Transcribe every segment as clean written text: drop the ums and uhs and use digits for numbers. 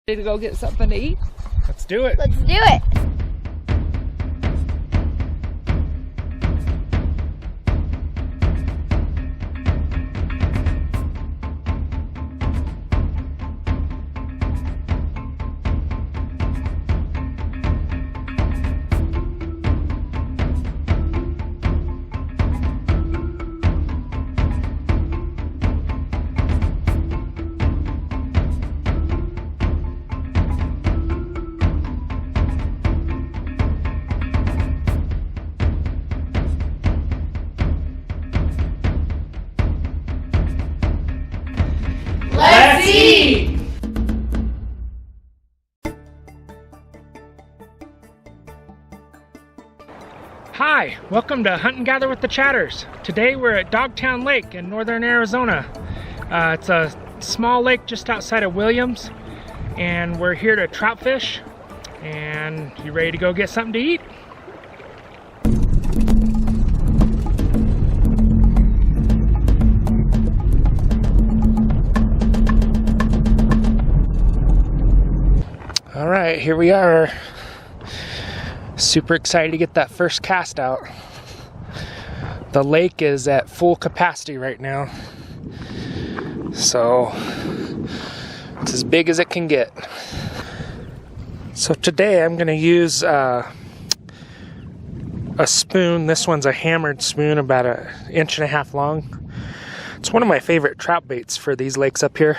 Ready to go get something to eat? Let's do it. Let's do it. Let's eat! Hi, welcome to Hunt and Gather with the Chatters. Today we're at Dogtown Lake in northern Arizona. It's a small lake just outside of Williams, and we're here to trout fish. And you ready to go get something to eat? All right, here we are. Super excited to get that first cast out. The lake is at full capacity right now, so it's as big as it can get. So today I'm going to use a spoon. This one's a hammered spoon, about 1.5 inches long. It's one of my favorite trout baits for these lakes up here.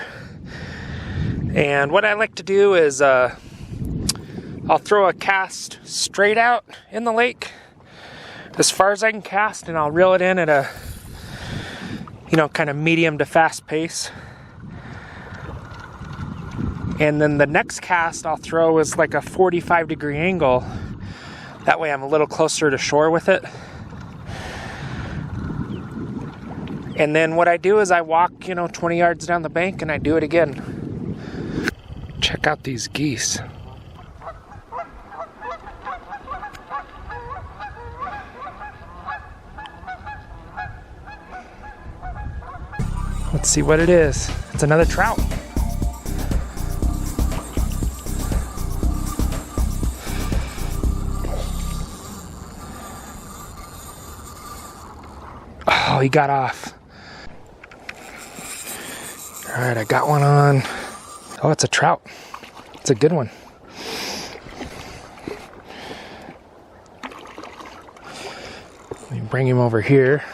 And what I like to do is I'll throw a cast straight out in the lake as far as I can cast, and I'll reel it in at a, kind of medium to fast pace. And then the next cast I'll throw is like a 45-degree angle. That way I'm a little closer to shore with it. And then what I do is I walk, 20 yards down the bank and I do it again. Check out these geese. Let's see what it is. It's another trout. Oh, he got off. All right, I got one on. Oh, it's a trout. It's a good one. Let me bring him over here.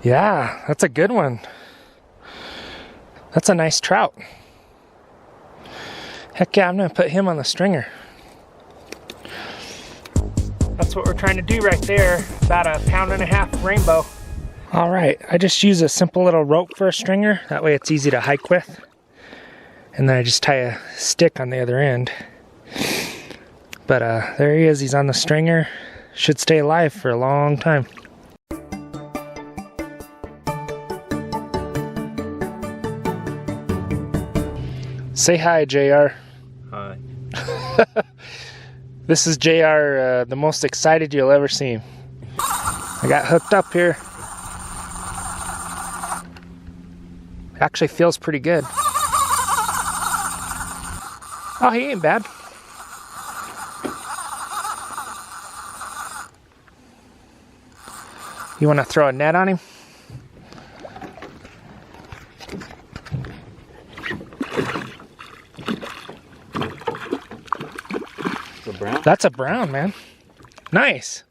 Yeah, that's a good one. That's a nice trout. Heck yeah, I'm gonna put him on the stringer. That's what we're trying to do right there. About 1.5 pound rainbow. All right, I just use a simple little rope for a stringer. That way it's easy to hike with. And then I just tie a stick on the other end. But there he is, he's on the stringer. Should stay alive for a long time. Say hi, JR. Hi. This is JR, the most excited you'll ever see him. I got hooked up here. Actually feels pretty good. Oh, he ain't bad. You want to throw a net on him? Brown? That's a brown, man. Nice.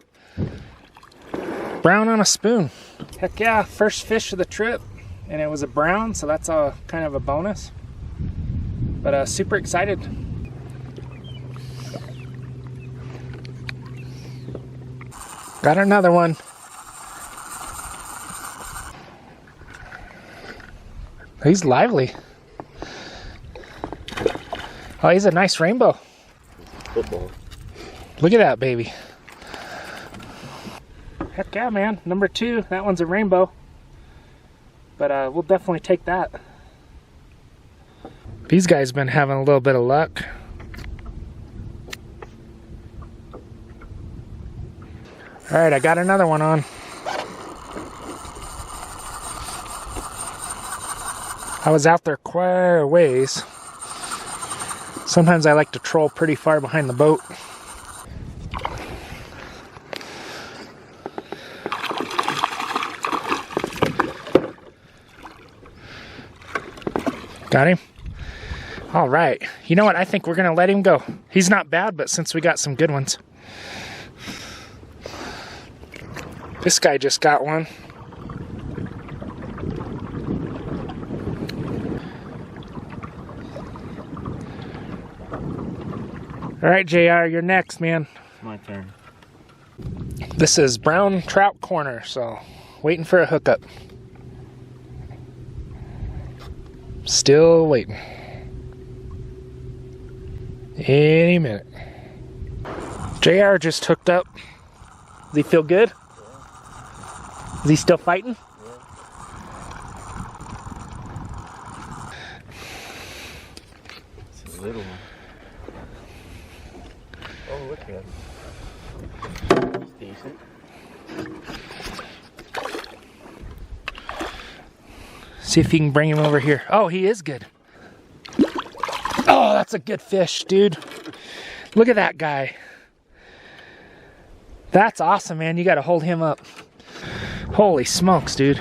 Brown on a spoon. Heck yeah, first fish of the trip. And it was a brown, so that's a kind of a bonus. But super excited. Got another one. He's lively. Oh, he's a nice rainbow. Football. Look at that baby. Heck yeah, man. Number 2. That one's a rainbow. But we'll definitely take that. These guys been having a little bit of luck. All right, I got another one on. I was out there quite a ways. Sometimes I like to troll pretty far behind the boat. Got him? All right. You know what? I think we're going to let him go. He's not bad, but since we got some good ones. This guy just got one. All right, JR, you're next, man. My turn. This is brown trout corner, so waiting for a hookup. Still waiting. Any minute. JR just hooked up. Does he feel good? Yeah. Is he still fighting? Yeah. It's a little one. Oh, look at him. He's decent. See if you can bring him over here. Oh, he is good. Oh, that's a good fish, dude. Look at that guy. That's awesome, man. You got to hold him up. Holy smokes, dude.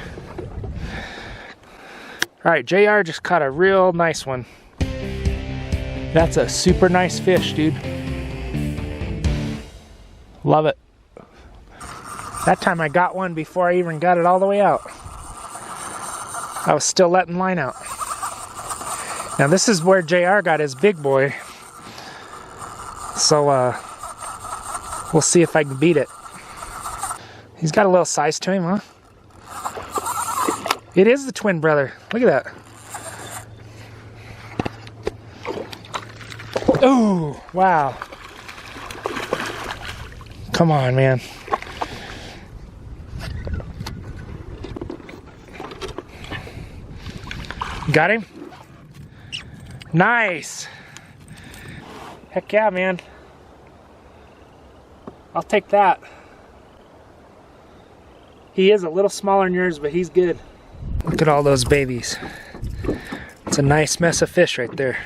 All right, JR just caught a real nice one. That's a super nice fish, dude. Love it. That time I got one before I even got it all the way out. I was still letting line out. Now this is where JR got his big boy. So we'll see if I can beat it. He's got a little size to him, huh? It is the twin brother. Look at that. Oh, wow. Come on, man. Got him? Nice. Heck yeah, man. I'll take that. He is a little smaller than yours, but he's good. Look at all those babies. It's a nice mess of fish right there.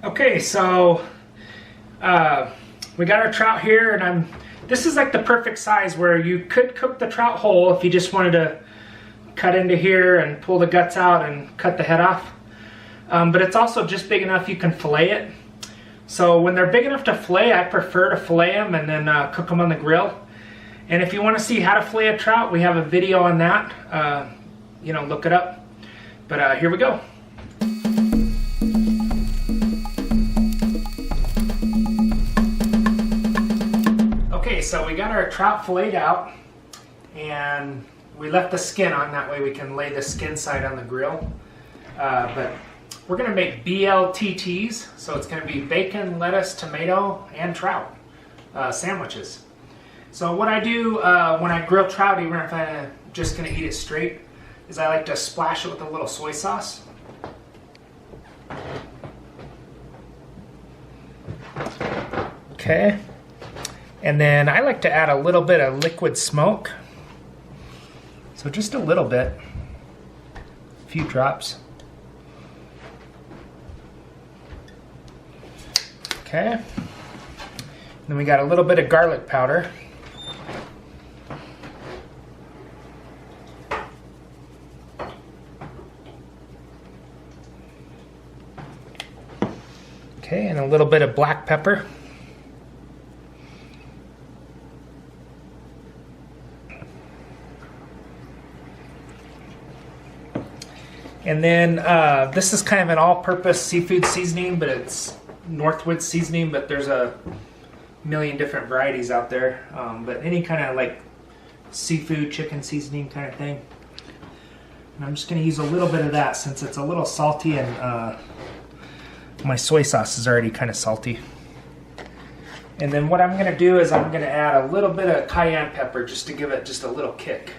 Okay, so we got our trout here, and this is like the perfect size where you could cook the trout whole if you just wanted to cut into here and pull the guts out and cut the head off. But it's also just big enough you can fillet it. So when they're big enough to fillet, I prefer to fillet them and then cook them on the grill. And if you want to see how to fillet a trout, we have a video on that. You know, look it up. But here we go. Okay, so we got our trout filleted out, and we left the skin on. That way we can lay the skin side on the grill. But we're going to make BLTTs, so it's going to be bacon, lettuce, tomato, and trout sandwiches. So what I do when I grill trout, even if I'm just going to eat it straight, is I like to splash it with a little soy sauce. Okay. And then I like to add a little bit of liquid smoke. So just a little bit, a few drops. Okay. Then we got a little bit of garlic powder. Okay, and a little bit of black pepper. And then this is kind of an all-purpose seafood seasoning, but it's Northwood seasoning, but there's a million different varieties out there. But any kind of like seafood, chicken seasoning kind of thing. And I'm just going to use a little bit of that since it's a little salty, and my soy sauce is already kind of salty. And then what I'm going to do is I'm going to add a little bit of cayenne pepper just to give it just a little kick,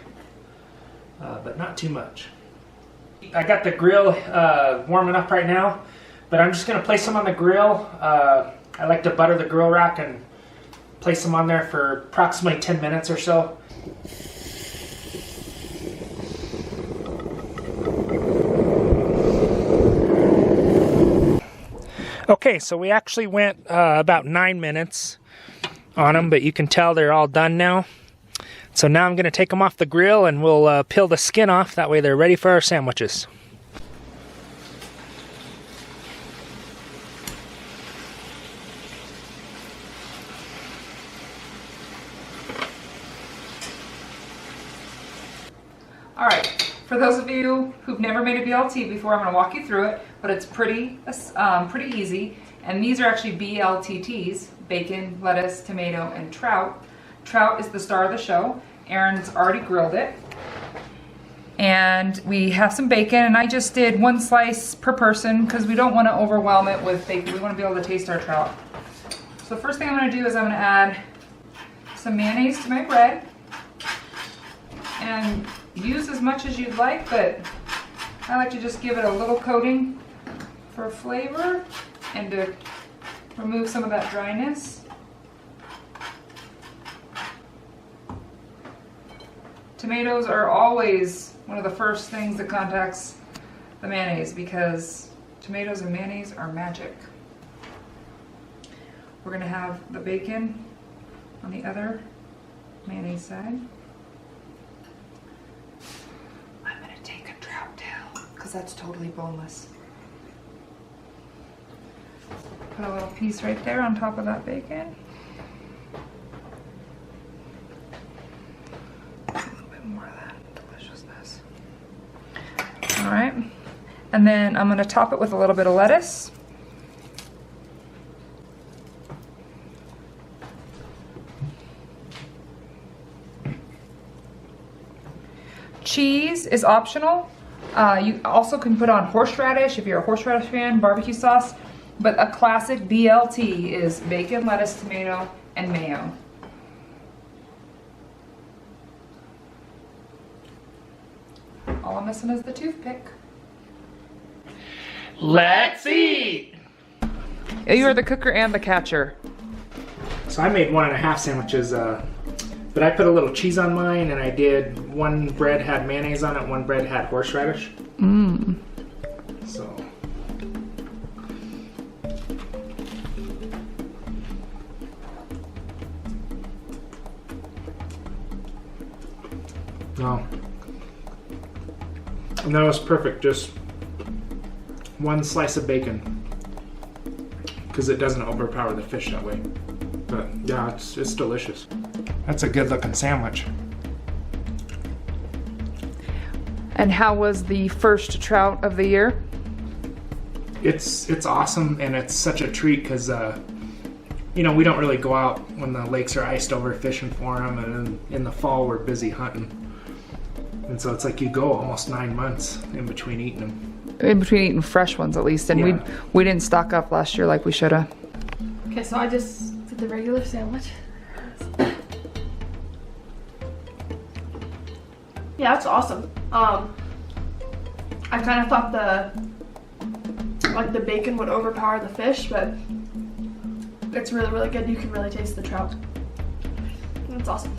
but not too much. I got the grill warming up right now, but I'm just going to place them on the grill. I like to butter the grill rack and place them on there for approximately 10 minutes or so. Okay, so we actually went about 9 minutes on them, but you can tell they're all done now. So now I'm going to take them off the grill and we'll peel the skin off. That way they're ready for our sandwiches. All right, for those of you who've never made a BLT before, I'm gonna walk you through it, but it's pretty easy. And these are actually BLTTs, bacon, lettuce, tomato, and trout. Trout is the star of the show. Aaron's already grilled it. And we have some bacon, and I just did 1 slice per person because we don't wanna overwhelm it with bacon. We wanna be able to taste our trout. So the first thing I'm gonna do is I'm gonna add some mayonnaise to my bread. And use as much as you'd like, but I like to just give it a little coating for flavor and to remove some of that dryness. Tomatoes are always one of the first things that contacts the mayonnaise because tomatoes and mayonnaise are magic. We're gonna have the bacon on the other mayonnaise side. Because that's totally boneless. Put a little piece right there on top of that bacon. A little bit more of that deliciousness. All right, and then I'm gonna top it with a little bit of lettuce. Cheese is optional. You also can put on horseradish if you're a horseradish fan, barbecue sauce, but a classic BLT is bacon, lettuce, tomato, and mayo. All I'm missing is the toothpick. Let's eat! You are the cooker and the catcher. So I made 1.5 sandwiches, but I put a little cheese on mine, and I did one bread had mayonnaise on it, one bread had horseradish. Mmm. So. No. And that was perfect, just 1 slice of bacon. Because it doesn't overpower the fish that way. But yeah, it's delicious. That's a good looking sandwich. And how was the first trout of the year? It's awesome, and it's such a treat because you know, we don't really go out when the lakes are iced over fishing for them, and in the fall we're busy hunting. And so it's like you go almost 9 months in between eating them. In between eating fresh ones at least, and Yeah. we didn't stock up last year like we should have. Okay, so I just did the regular sandwich. Yeah, that's awesome. I kind of thought the bacon would overpower the fish, but it's really, really good. You can really taste the trout. That's awesome.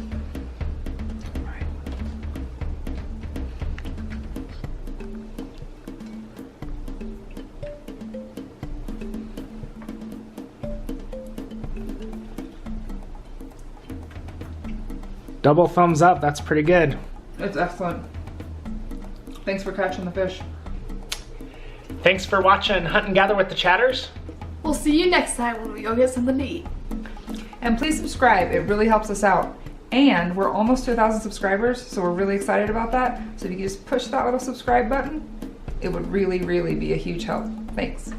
Double thumbs up, that's pretty good. It's excellent. Thanks for catching the fish. Thanks for watching Hunt and Gather with the Chatters. We'll see you next time when we go get something to eat. And please subscribe, it really helps us out. And we're almost to 1,000 subscribers, so we're really excited about that. So if you could just push that little subscribe button, it would really, really be a huge help. Thanks.